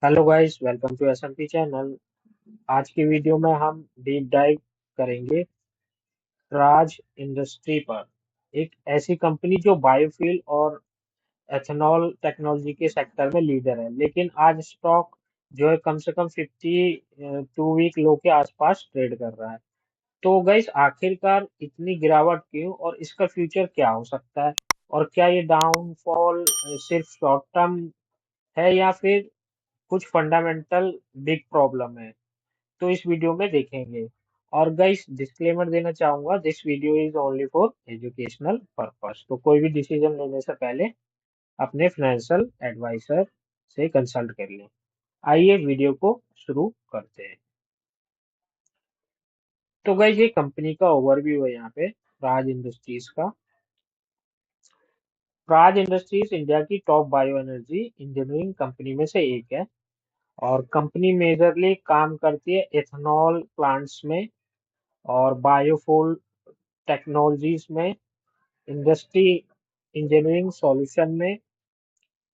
Hello guys, welcome to SMP channel. आज की video में हम डीप डाइव करेंगे प्राज इंडस्ट्री पर। एक ऐसी कंपनी जो बायोफ्यूल और एथेनॉल टेक्नोलॉजी के सेक्टर में लीडर है, लेकिन आज स्टॉक जो है कम से कम 52 वीक लो के आसपास ट्रेड कर रहा है। तो गाइस, आखिरकार इतनी गिरावट क्यों और इसका फ्यूचर क्या हो सकता है? और क्या ये डाउनफॉल सिर्फ शॉर्ट टर्म है या फिर कुछ फंडामेंटल बिग प्रॉब्लम है? तो इस वीडियो में देखेंगे। और गाइस, डिस्क्लेमर देना चाहूंगा, this video is only for educational purpose. तो कोई भी डिसीजन लेने से पहले अपने फाइनेंशियल एडवाइजर से कंसल्ट कर लें। आइए वीडियो को शुरू करते हैं। तो गाइस, ये कंपनी का ओवरव्यू है यहाँ पे, प्राज इंडस्ट्रीज का। प्राज इंडस्ट्रीज इंडिया की top bio energy engineering company में से एक है। और कंपनी मेजरली काम करती है एथेनॉल प्लांट्स में और बायोफ्यूल टेक्नोलॉजीज में, इंडस्ट्री इंजीनियरिंग सॉल्यूशन में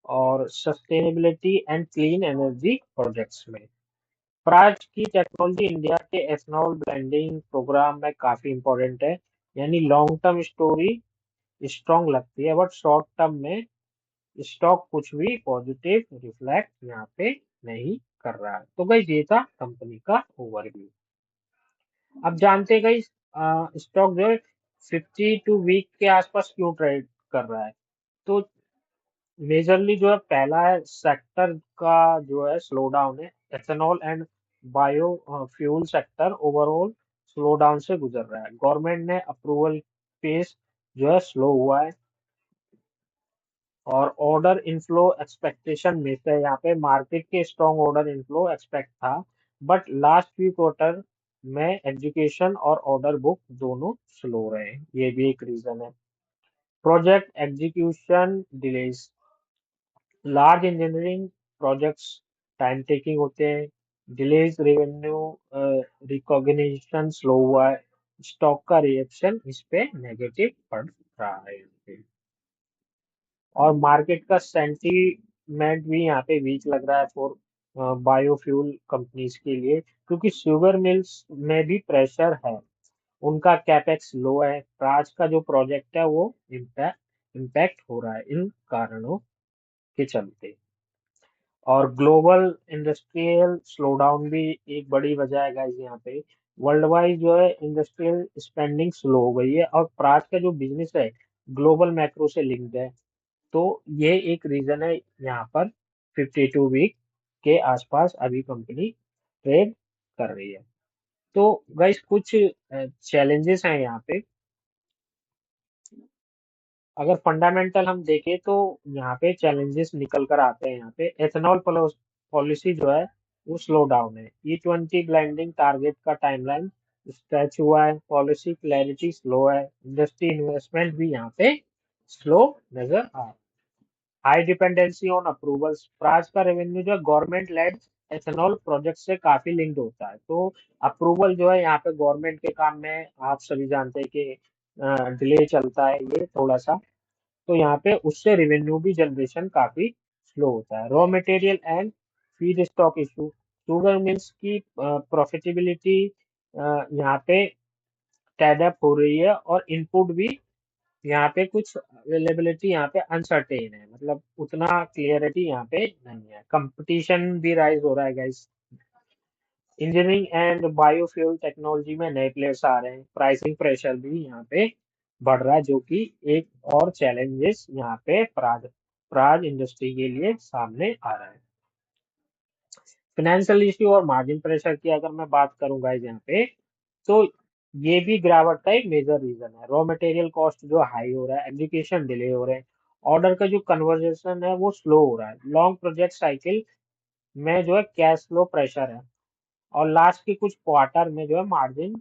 और sustainability and clean energy projects में। प्राज की टेक्नोलॉजी इंडिया के एथनॉल ब्लेंडिंग प्रोग्राम में काफी इंपॉर्टेंट है। यानी लॉन्ग टर्म स्टोरी स्ट्रॉन्ग लगती है, बट शॉर्ट टर्म में स्टॉक कुछ भी पॉजिटिव रिफ्लेक्ट यहाँ पे नहीं कर रहा है। तो गाइस, ये था कंपनी का ओवरव्यू। अब जानते हैं गाइस, स्टॉक जो है 52 वीक के आसपास क्यों ट्रेड कर रहा है। तो मेजरली जो है, पहला है सेक्टर का जो है स्लो डाउन है। Ethanol and bio fuel sector overall slow down से गुजर रहा है। गवर्नमेंट ने अप्रूवल पेस जो है स्लो हुआ है। और ऑर्डर इनफ्लो एक्सपेक्टेशन में से यहाँ पे मार्केट के स्ट्रॉन्ग ऑर्डर इनफ्लो एक्सपेक्ट था, बट लास्ट फ्यू क्वार्टर में एजुकेशन और ऑर्डर बुक दोनों स्लो रहे। ये भी एक रीजन है। Project execution delays, large engineering projects time taking होते हैं। डिलेज रेवेन्यू रिकॉग्निशन स्लो हुआ है। स्टॉक का रिएक्शन इस पे नेगेटिव पड़ रहा है यहाँ पे। और मार्केट का सेंटीमेंट भी यहाँ पे वीक लग रहा है फॉर बायोफ्यूल कंपनीज के लिए, क्योंकि शुगर मिल्स में भी प्रेशर है। उनका कैपेक्स लो है। प्राज का जो प्रोजेक्ट है वो इम्पैक्ट हो रहा है इन कारणों के चलते। और ग्लोबल इंडस्ट्रियल स्लोडाउन भी एक बड़ी वजह है गाइस यहाँ पे। वर्ल्ड वाइड जो है इंडस्ट्रियल स्पेंडिंग स्लो हो गई है, और प्राज का जो बिजनेस है ग्लोबल मैक्रो से लिंक्ड है। तो ये एक रीजन है यहाँ पर। 52 वीक के आसपास अभी कंपनी ट्रेड कर रही है। तो गाइस, कुछ चैलेंजेस हैं यहाँ पे। अगर फंडामेंटल हम देखें तो यहाँ पे चैलेंजेस निकल कर आते हैं। यहाँ पे एथेनॉल पॉलिसी जो है वो स्लो डाउन है। E20 ब्लेंडिंग टारगेट का टाइमलाइन स्ट्रेच हुआ है। पॉलिसी क्लैरिटी स्लो है। इंडस्ट्री इन्वेस्टमेंट भी यहाँ पे स्लो नजर आ रहा है। High dependency on approvals, Praj का रेवेन्यू जो है गवर्नमेंट लेड एथेनॉल प्रोजेक्ट से काफी लिंक्ड होता है। तो अप्रूवल जो है यहाँ पे गवर्नमेंट के काम में, आप सभी जानते हैं कि डिले चलता है ये थोड़ा सा। तो यहाँ पे उससे रेवेन्यू भी जनरेशन काफी स्लो होता है। Raw material and feed stock issue, sugar mills की प्रॉफिटेबिलिटी यहाँ पे टाइड अप हो रही है। और इनपुट भी यहाँ पे कुछ अवेलेबिलिटी यहाँ पे अनसर्टेन है, मतलब उतना क्लियरिटी यहाँ पे नहीं है। कंपटीशन भी राइज हो रहा है guys. Engineering and biofuel technology में नए प्लेयर्स आ रहे हैं। प्राइसिंग प्रेशर भी यहाँ पे बढ़ रहा है, जो कि एक और चैलेंजेस यहाँ पे प्राज प्राज इंडस्ट्री के लिए सामने आ रहा है। फाइनेंशियल इश्यू और मार्जिन प्रेशर की अगर मैं बात करूं गाइस यहाँ पे, तो ये भी गिरावट का एक मेजर रीजन है। रॉ मटेरियल कॉस्ट जो हाई हो रहा है, एग्जीक्यूशन डिले हो रहे हैं, ऑर्डर का जो कन्वर्जेशन है वो स्लो हो रहा है। लॉन्ग प्रोजेक्ट साइकिल में जो है कैश फ्लो प्रेशर है। और लास्ट के कुछ क्वार्टर में जो है मार्जिन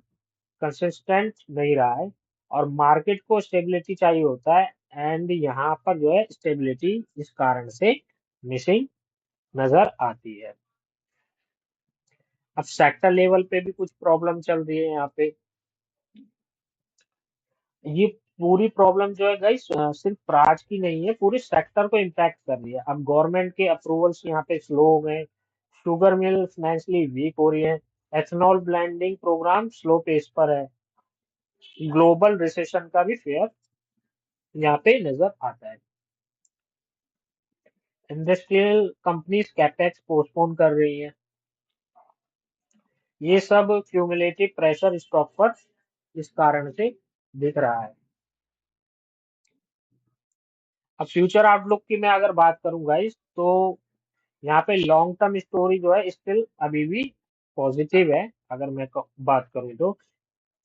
कंसिस्टेंट नहीं रहा है। और मार्केट को स्टेबिलिटी चाहिए होता है, एंड यहाँ पर जो है स्टेबिलिटी इस कारण से मिसिंग नजर आती है। अब सेक्टर लेवल पे भी कुछ प्रॉब्लम चल रही है यहाँ पे। ये पूरी प्रॉब्लम जो है गाइस सिर्फ प्राज की नहीं है, पूरे सेक्टर को इम्पैक्ट कर रही है। अब गवर्नमेंट के अप्रूवल्स यहाँ पे स्लो हो गए। शुगर मिल फाइनेंशियली वीक हो रही है। Ethanol blending program slow pace पर है। ग्लोबल रिसेशन का भी फेयर यहाँ पे नजर आता है। इंडस्ट्रियल कंपनीज कैपेक्स पोस्टपोन कर रही है। ये सब क्यूमुलेटिव प्रेशर स्टॉक पर इस कारण से दिख रहा है। अब फ्यूचर आउटलुक की मैं अगर बात करूं गाइस, तो यहाँ पे लॉन्ग टर्म स्टोरी जो है स्टिल अभी भी पॉजिटिव है। अगर मैं बात करूं तो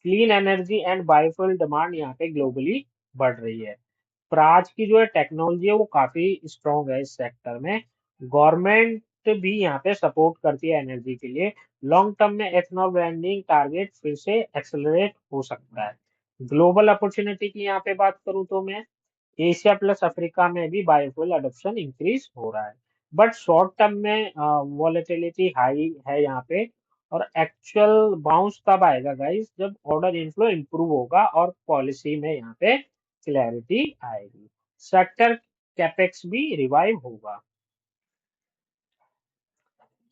clean energy and biofuel demand यहाँ पे ग्लोबली बढ़ रही है। प्राज की जो है टेक्नोलॉजी है वो काफी स्ट्रांग है इस सेक्टर में। गवर्नमेंट भी यहाँ पे सपोर्ट करती है एनर्जी के लिए। लॉन्ग टर्म में एथनॉल ब्रांडिंग टारगेट फिर से एक्सेलरेट हो सकता है। ग्लोबल अपॉर्चुनिटी की यहाँ पे बात करूं तो मैं एशिया प्लस अफ्रीका में भी बायोफ्यूल अडोप्शन इंक्रीज हो रहा है। बट शॉर्ट टर्म में वॉलेटिलिटी हाई है यहाँ पे। और एक्चुअल बाउंस तब आएगा गाइस जब ऑर्डर इनफ्लो इंप्रूव होगा और पॉलिसी में यहाँ पे क्लैरिटी आएगी। सेक्टर कैपेक्स भी रिवाइव होगा।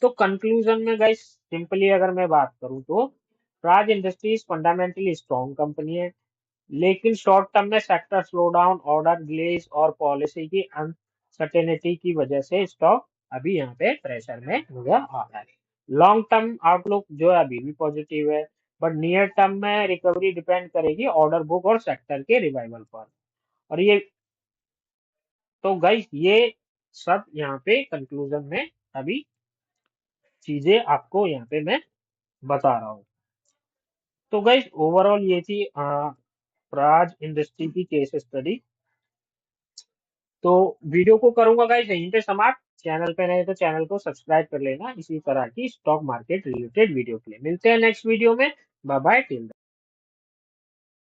तो कंक्लूजन में गाइस सिंपली अगर मैं बात करूं तो Praj industries fundamentally strong company है। लेकिन शॉर्ट टर्म में sector slow down, order delays और पॉलिसी की अनसर्टेनिटी की वजह से स्टॉक अभी यहाँ पे प्रेशर में नजर आ रहा है। लॉन्ग टर्म आउटलुक जो है अभी भी पॉजिटिव है। बट नियर टर्म में रिकवरी डिपेंड करेगी ऑर्डर बुक और सेक्टर के रिवाइवल पर। और ये तो गाइस ये सब यहाँ पे कंक्लूजन में अभी चीजें आपको यहाँ पे मैं बता रहा हूँ। तो गाइस ओवरऑल ये थी प्राज इंडस्ट्री की केस स्टडी। तो वीडियो को करूंगा गाइस यहीं पे समाप्त। चैनल पे नए तो चैनल को सब्सक्राइब कर लेना इसी तरह की स्टॉक मार्केट रिलेटेड वीडियो के लिए। मिलते हैं नेक्स्ट वीडियो में। Bye bye till